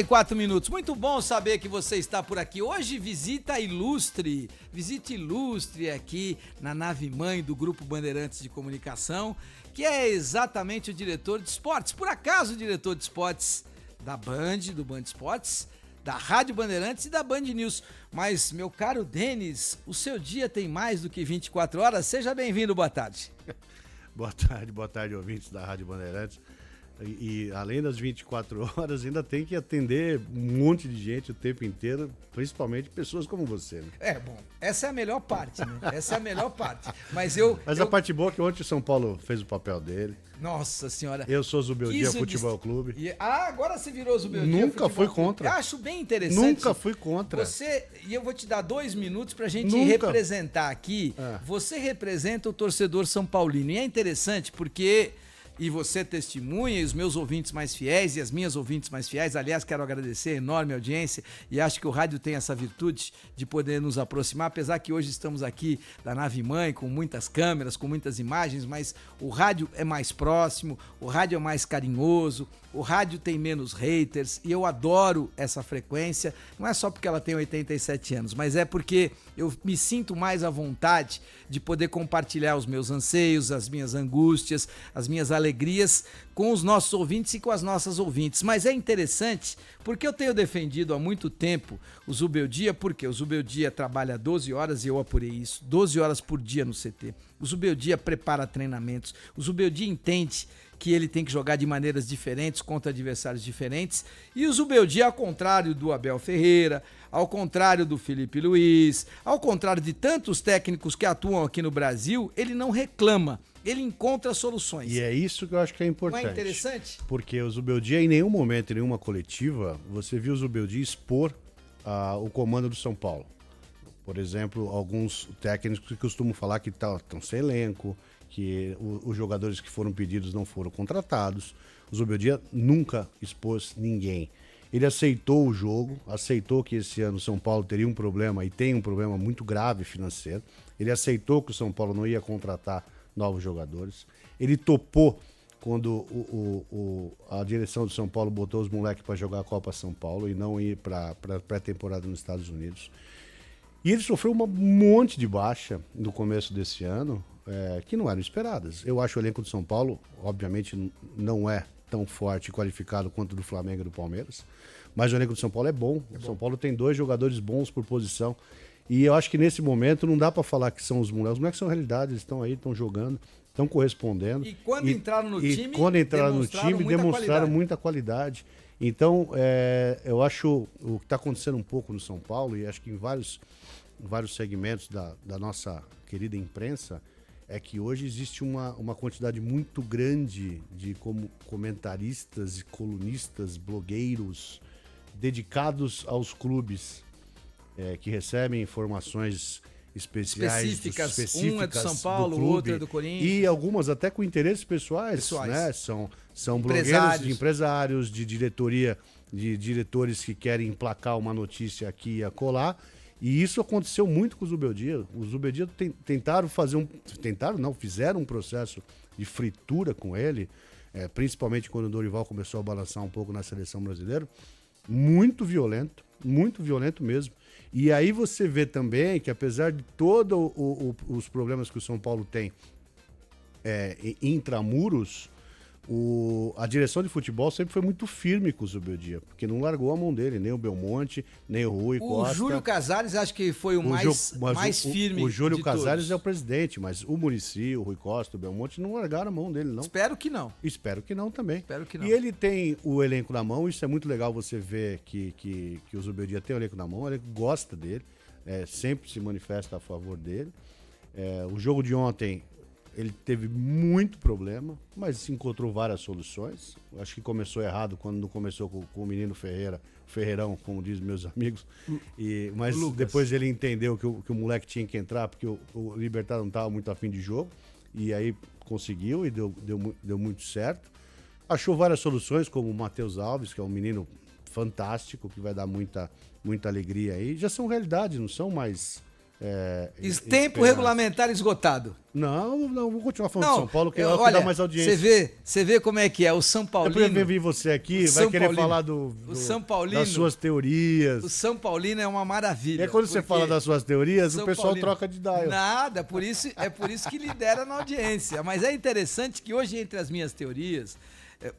4 minutos. Muito bom saber que você está por aqui. Hoje visite ilustre aqui na nave mãe do Grupo Bandeirantes de Comunicação, que é exatamente o diretor de esportes, por acaso o diretor de esportes da Band, do Band Esportes, da Rádio Bandeirantes e da Band News. Mas, meu caro Denis, o seu dia tem mais do que 24 horas. Seja bem-vindo, boa tarde. Boa tarde, ouvintes da Rádio Bandeirantes. E além das 24 horas, ainda tem que atender um monte de gente o tempo inteiro, principalmente pessoas como você, né? Bom, essa é a melhor parte, né? Essa é a melhor parte. Mas a parte boa é que ontem o São Paulo fez o papel dele. Nossa senhora. Eu sou Zubeldia Futebol Clube. Agora você virou Zubeldia Nunca fui contra. Eu acho bem interessante. Nunca fui contra. E eu vou te dar 2 minutos pra gente representar aqui. Você representa o torcedor São Paulino. E é interessante porque... E você testemunha, e os meus ouvintes mais fiéis e as minhas ouvintes mais fiéis. Aliás, quero agradecer a enorme audiência e acho que o rádio tem essa virtude de poder nos aproximar, apesar que hoje estamos aqui da nave mãe, com muitas câmeras, com muitas imagens, mas o rádio é mais próximo, o rádio é mais carinhoso, o rádio tem menos haters e eu adoro essa frequência. Não é só porque ela tem 87 anos, mas é porque eu me sinto mais à vontade de poder compartilhar os meus anseios, as minhas angústias, as minhas alegrias com os nossos ouvintes e com as nossas ouvintes. Mas é interessante porque eu tenho defendido há muito tempo o Zubeldia, porque o Zubeldia trabalha 12 horas e eu apurei isso, 12 horas por dia no CT. O Zubeldia prepara treinamentos, o Zubeldia entende que ele tem que jogar de maneiras diferentes, contra adversários diferentes. E o Zubeldia, ao contrário do Abel Ferreira, ao contrário do Felipe Luiz, ao contrário de tantos técnicos que atuam aqui no Brasil, ele não reclama, ele encontra soluções. E é isso que eu acho que é importante. Não é interessante? Porque o Zubeldia, em nenhum momento, em nenhuma coletiva, você viu o Zubeldia expor o comando do São Paulo. Por exemplo, alguns técnicos que costumam falar que estão sem elenco, que os jogadores que foram pedidos não foram contratados. O Zubeldia nunca expôs ninguém. Ele aceitou o jogo, aceitou que esse ano o São Paulo teria um problema e tem um problema muito grave financeiro. Ele aceitou que o São Paulo não ia contratar novos jogadores. Ele topou quando a direção do São Paulo botou os moleques para jogar a Copa São Paulo e não ir para a pré-temporada nos Estados Unidos. E ele sofreu um monte de baixa no começo desse ano, que não eram esperadas. Eu acho o elenco do São Paulo, obviamente, não é tão forte e qualificado quanto o do Flamengo e do Palmeiras, mas o elenco do São Paulo é bom. O São Paulo tem 2 jogadores bons por posição. E eu acho que nesse momento não dá para falar que são os moleques. Os moleques são realidade, eles estão aí, estão jogando, estão correspondendo. E quando entraram no time, demonstraram muita qualidade. Então, eu acho o que está acontecendo um pouco no São Paulo, e acho que em vários segmentos da nossa querida imprensa, é que hoje existe uma quantidade muito grande de comentaristas e colunistas, blogueiros, dedicados aos clubes, que recebem informações específicas, um é do São Paulo, o outro é do Corinthians. E algumas até com interesses pessoais. Né? São blogueiros de empresários, de diretoria, de diretores que querem emplacar uma notícia aqui e acolá. E isso aconteceu muito com o Zubeldia. O Zubeldia fizeram um processo de fritura com ele, principalmente quando o Dorival começou a balançar um pouco na seleção brasileira. Muito violento mesmo. E aí você vê também que, apesar de todos os problemas que o São Paulo tem intramuros, a direção de futebol sempre foi muito firme com o Zubeldia, porque não largou a mão dele, nem o Belmonte, nem o Rui Costa. O Júlio Casares acho que foi o mais firme. O Júlio Casares todos. É o presidente, mas o Muricy, o Rui Costa, o Belmonte não largaram a mão dele, não. Espero que não. Espero que não também. Espero que não. E ele tem o elenco na mão, isso é muito legal você ver que o Zubeldia tem o elenco na mão, ele gosta dele, sempre se manifesta a favor dele. O jogo de ontem, ele teve muito problema, mas encontrou várias soluções. Acho que começou errado quando não começou com o menino Ferreirão, como dizem meus amigos. Mas Lucas. Depois ele entendeu que o moleque tinha que entrar, porque o Libertad não estava muito afim de jogo. E aí conseguiu e deu muito certo. Achou várias soluções, como o Matheus Alves, que é um menino fantástico, que vai dar muita alegria aí. Já são realidade, não são mais Tempo regulamentar esgotado. Não, vou continuar falando de São Paulo, que é o que dá mais audiência. Você vê como é que é, o São Paulino... Eu vir você aqui, vai querer falar das suas teorias. O São Paulino é uma maravilha. E quando você fala das suas teorias, o pessoal troca de dial. Nada, é por isso que lidera na audiência. Mas é interessante que hoje, entre as minhas teorias...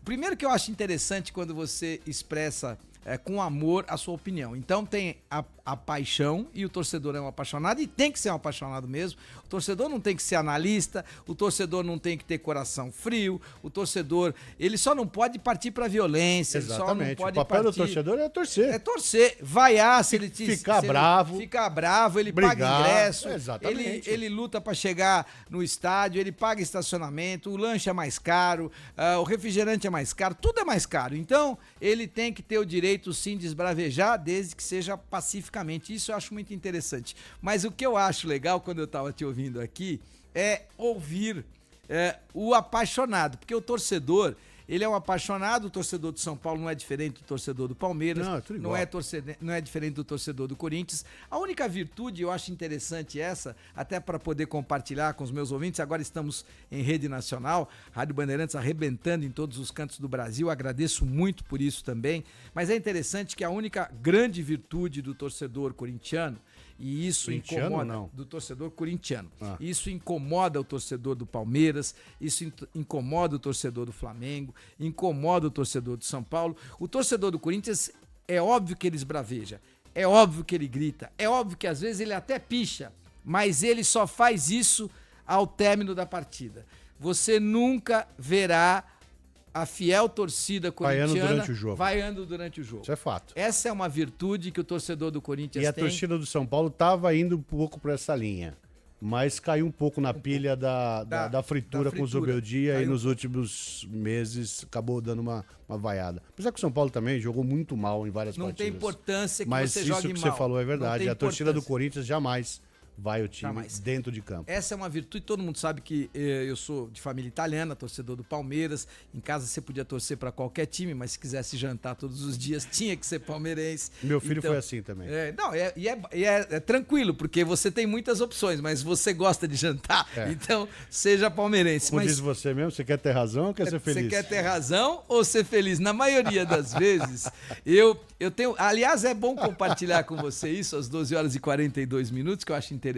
Primeiro que eu acho interessante quando você expressa com amor a sua opinião. Então tem a paixão, e o torcedor é um apaixonado, e tem que ser um apaixonado mesmo. O torcedor não tem que ser analista, o torcedor não tem que ter coração frio, o torcedor, ele só não pode partir para violência. Exatamente. Ele só não pode o papel do torcedor é torcer. É torcer, vaiar, se ele ficar bravo. Ficar bravo, ele brigar, paga ingresso, exatamente. ele luta para chegar no estádio, ele paga estacionamento, o lanche é mais caro, o refrigerante é mais caro, tudo é mais caro. Então, ele tem que ter o direito, sim, de esbravejar, desde que seja pacificamente. Isso eu acho muito interessante. Mas o que eu acho legal quando eu estava te ouvindo aqui é ouvir o apaixonado, porque o torcedor, ele é um apaixonado, o torcedor do São Paulo não é diferente do torcedor do Palmeiras, não é diferente do torcedor do Corinthians. A única virtude, eu acho interessante até para poder compartilhar com os meus ouvintes, agora estamos em rede nacional, Rádio Bandeirantes arrebentando em todos os cantos do Brasil, agradeço muito por isso também, mas é interessante que a única grande virtude do torcedor corintiano, e isso incomoda do torcedor corintiano. Isso incomoda o torcedor do Palmeiras, isso incomoda o torcedor do Flamengo, incomoda o torcedor do São Paulo. O torcedor do Corinthians, é óbvio que ele esbraveja, é óbvio que ele grita, é óbvio que às vezes ele até picha, mas ele só faz isso ao término da partida. Você nunca verá a fiel torcida corintiana vaiando durante o jogo. Isso é fato. Essa é uma virtude que o torcedor do Corinthians tem. E a torcida do São Paulo estava indo um pouco para essa linha, mas caiu um pouco na pilha da fritura com o Zubeldia, e nos últimos meses acabou dando uma vaiada. Apesar que o São Paulo também jogou muito mal em várias partidas. Não tem importância que mas você jogue mal. Mas isso que você falou é verdade. A torcida do Corinthians jamais vai o time dentro de campo. Essa é uma virtude, todo mundo sabe que eu sou de família italiana, torcedor do Palmeiras. Em casa você podia torcer para qualquer time, mas se quisesse jantar todos os dias, tinha que ser palmeirense. Meu filho foi assim também. É tranquilo, porque você tem muitas opções, mas você gosta de jantar, então seja palmeirense. Como diz você mesmo, você quer ter razão ou quer ser feliz? Você quer ter razão ou ser feliz? Na maioria das vezes, eu tenho... Aliás, é bom compartilhar com você isso às 12 horas e 42 minutos, que eu acho interessante.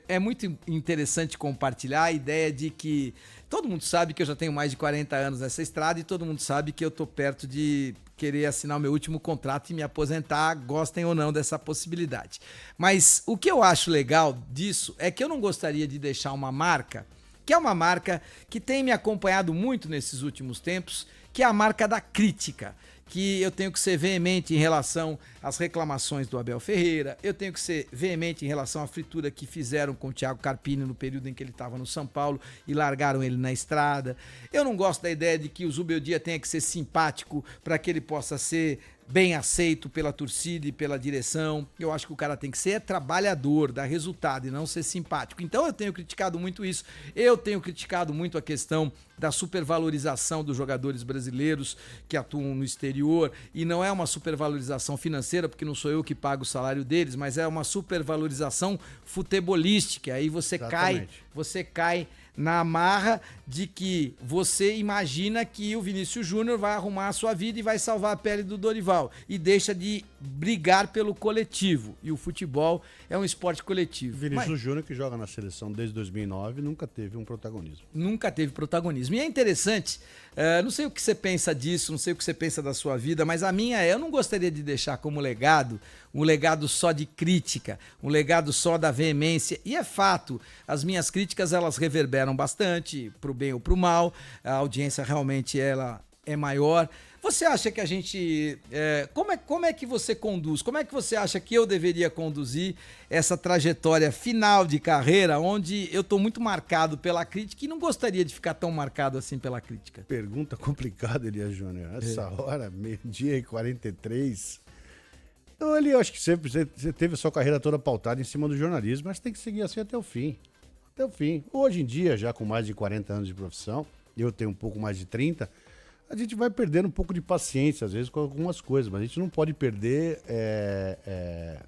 É muito interessante compartilhar a ideia de que todo mundo sabe que eu já tenho mais de 40 anos nessa estrada, e todo mundo sabe que eu tô perto de querer assinar o meu último contrato e me aposentar, gostem ou não dessa possibilidade. Mas o que eu acho legal disso é que eu não gostaria de deixar uma marca, que é uma marca que tem me acompanhado muito nesses últimos tempos, que é a marca da crítica. Que eu tenho que ser veemente em relação às reclamações do Abel Ferreira, eu tenho que ser veemente em relação à fritura que fizeram com o Thiago Carpini no período em que ele estava no São Paulo e largaram ele na estrada. Eu não gosto da ideia de que o Zubeldia tenha que ser simpático para que ele possa ser bem aceito pela torcida e pela direção. Eu acho que o cara tem que ser trabalhador, dar resultado e não ser simpático. Então eu tenho criticado muito isso. Eu tenho criticado muito a questão da supervalorização dos jogadores brasileiros que atuam no exterior, e não é uma supervalorização financeira, porque não sou eu que pago o salário deles, mas é uma supervalorização futebolística. Aí você cai na amarra de que você imagina que o Vinícius Júnior vai arrumar a sua vida e vai salvar a pele do Dorival, e deixa de brigar pelo coletivo. E o futebol é um esporte coletivo. Vinícius Júnior, que joga na seleção desde 2009, nunca teve um protagonismo. Nunca teve protagonismo. E é interessante, não sei o que você pensa disso, não sei o que você pensa da sua vida, mas a minha eu não gostaria de deixar como legado um legado só de crítica, um legado só da veemência. E é fato, as minhas críticas elas reverberam bastante, pro bem ou pro mal, a audiência realmente ela é maior. Você acha que a gente... como é que você conduz? Como é que você acha que eu deveria conduzir essa trajetória final de carreira, onde eu estou muito marcado pela crítica e não gostaria de ficar tão marcado assim pela crítica? Pergunta complicada, Elias Júnior. Essa hora, meio-dia e 43... Então, eu acho que sempre você teve a sua carreira toda pautada em cima do jornalismo, mas tem que seguir assim até o fim. Até o fim. Hoje em dia, já com mais de 40 anos de profissão, eu tenho um pouco mais de 30, A gente vai perdendo um pouco de paciência, às vezes, com algumas coisas, mas a gente não pode perder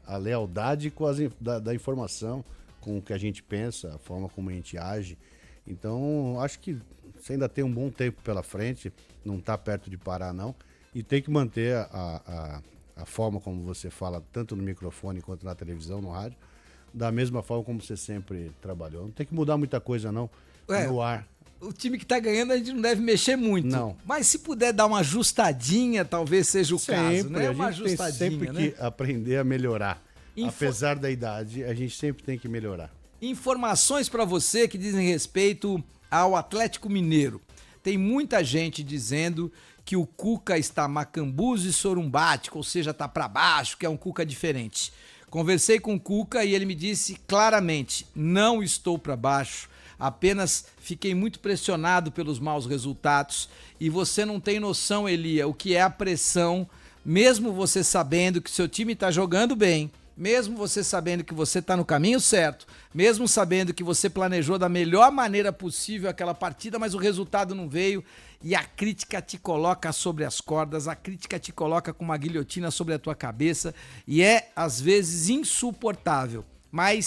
a lealdade com da informação, com o que a gente pensa, a forma como a gente age. Então, acho que você ainda tem um bom tempo pela frente, não está perto de parar, não, e tem que manter a forma como você fala, tanto no microfone quanto na televisão, no rádio, da mesma forma como você sempre trabalhou. Não tem que mudar muita coisa, não, no ar. O time que tá ganhando a gente não deve mexer muito. Não. Mas se puder dar uma ajustadinha, talvez seja o caso, né? Uma ajustadinha, tem sempre que aprender a melhorar. Apesar da idade, a gente sempre tem que melhorar. Informações para você que dizem respeito ao Atlético Mineiro. Tem muita gente dizendo que o Cuca está macambuzo e sorumbático, ou seja, tá para baixo, que é um Cuca diferente. Conversei com o Cuca e ele me disse claramente: não estou para baixo, apenas fiquei muito pressionado pelos maus resultados e você não tem noção, Elia, o que é a pressão, mesmo você sabendo que seu time está jogando bem, mesmo você sabendo que você está no caminho certo, mesmo sabendo que você planejou da melhor maneira possível aquela partida, mas o resultado não veio e a crítica te coloca sobre as cordas, a crítica te coloca com uma guilhotina sobre a tua cabeça e é, às vezes, insuportável. Mas